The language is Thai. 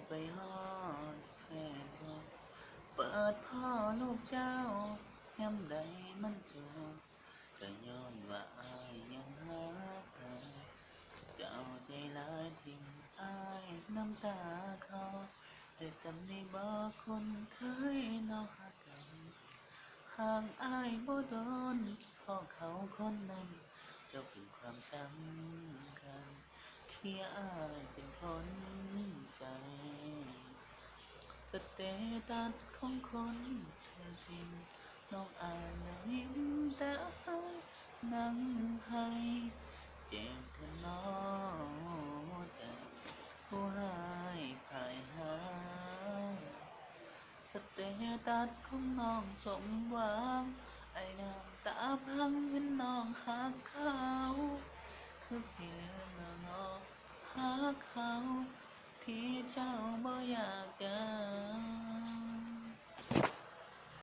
ไปฮอดแฟนบ่เปิดพ่อลูกเจ้ายามใดมันจบก็ย้อนว่าอายยังหักเธอเจ้าใจร้ายทิ่มอายน้ำตาคลอแต่สำนีบ่คนเคยนอกหักกันห่างอายบ่โดนเพราะเขาคนนั้นเจ้าเป็นความสำคัญที่อายเป็นคนใจ สเตตัสของคนเธอทิ้งน้องอ่านแล้วยิ้มแต่อายนั่งให้เจ็บเธอน้องใจผู้หายพ่ายหาสเตตัสของน้องสมหวังไอ้น้ำตาพังเห็นน้องหักเขาคือสิลืมแล้วน้องหักเขาที่เจ้าบ่อยากจะ